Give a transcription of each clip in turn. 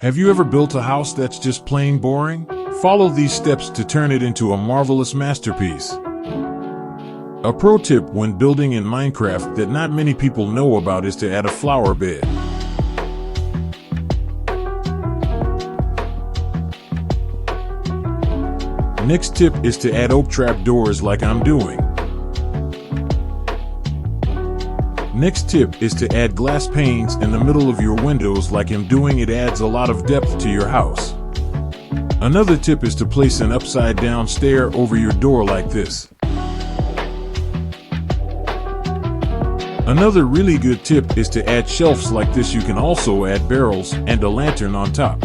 Have you ever built a house that's just plain boring? Follow these steps to turn it into a marvelous masterpiece. A pro tip when building in Minecraft that not many people know about is to add a flower bed. Next tip is to add oak trap doors like I'm doing. Next tip is to add glass panes in the middle of your windows like I'm doing. It adds a lot of depth to your house. Another tip is to place an upside down stair over your door like this. Another really good tip is to add shelves like this. You can also add barrels and a lantern on top.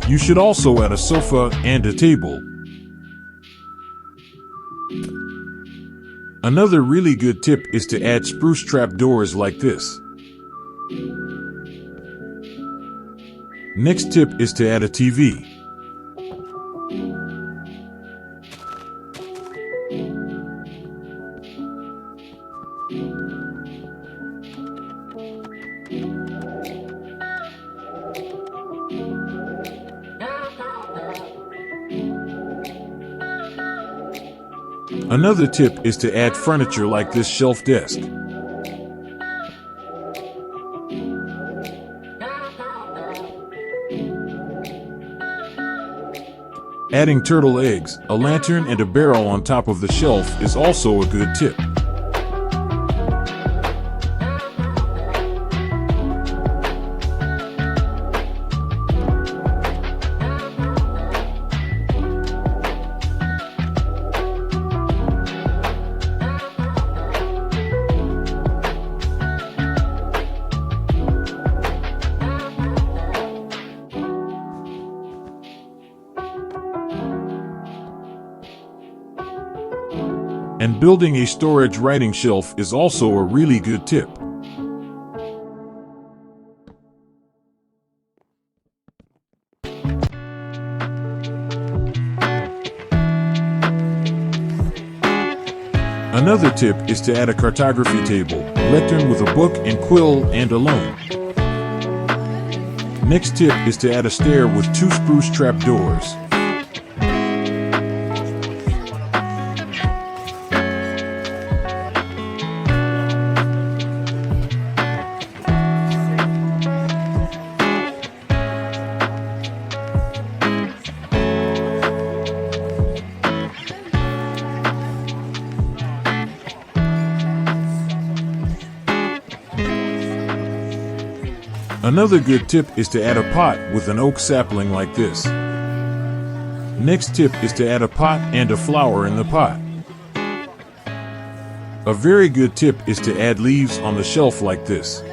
You should also add a sofa and a table. Another really good tip is to add spruce trap doors like this. Next tip is to add a TV. Another tip is to add furniture like this shelf desk. Adding turtle eggs, a lantern, and a barrel on top of the shelf is also a good tip. And building a storage writing shelf is also a really good tip. Another tip is to add a cartography table, lectern with a book and quill and a loom. Next tip is to add a stair with 2 spruce trap doors. Another good tip is to add a pot with an oak sapling like this. Next tip is to add a pot and a flower in the pot. A very good tip is to add leaves on the shelf like this.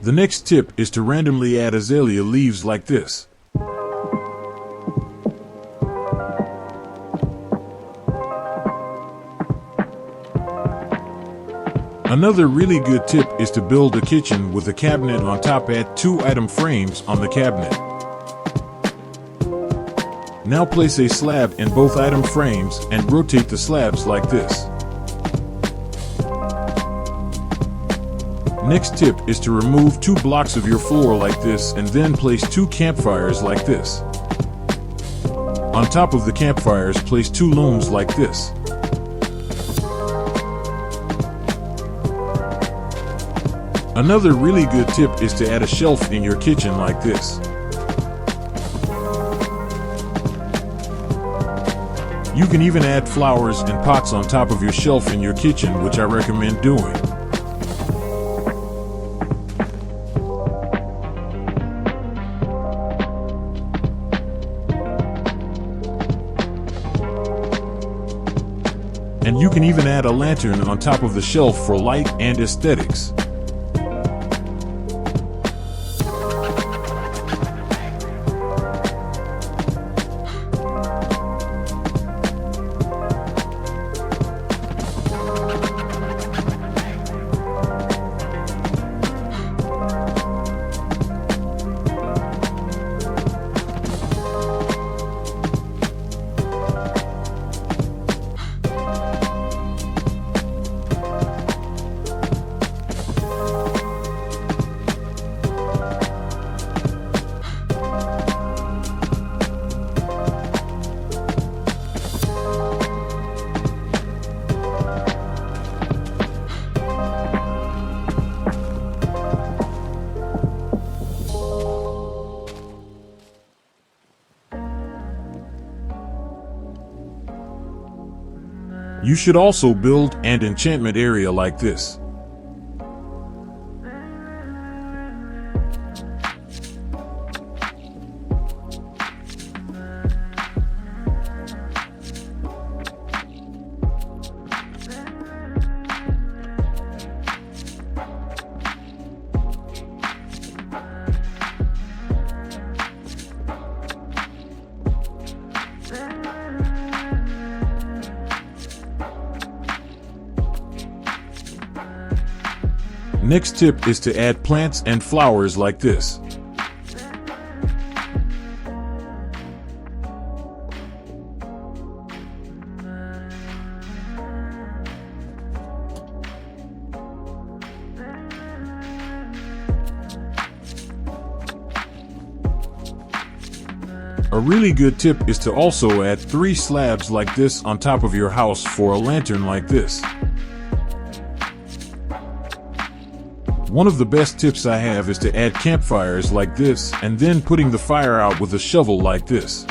The next tip is to randomly add azalea leaves like this. Another really good tip is to build a kitchen with a cabinet on top. Add 2 item frames on the cabinet. Now place a slab in both item frames and rotate the slabs like this. Next tip is to remove 2 blocks of your floor like this and then place 2 campfires like this. On top of the campfires, place 2 looms like this. Another really good tip is to add a shelf in your kitchen like this. You can even add flowers and pots on top of your shelf in your kitchen, which I recommend doing. And you can even add a lantern on top of the shelf for light and aesthetics. You should also build an enchantment area like this. Next tip is to add plants and flowers like this. A really good tip is to also add 3 slabs like this on top of your house for a lantern like this. One of the best tips I have is to add campfires like this and then putting the fire out with a shovel like this.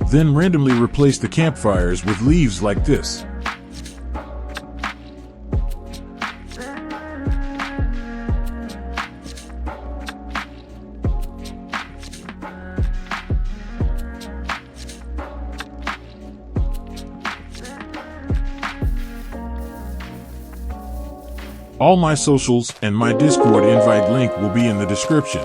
Then randomly replace the campfires with leaves like this. All my socials and my Discord invite link will be in the description.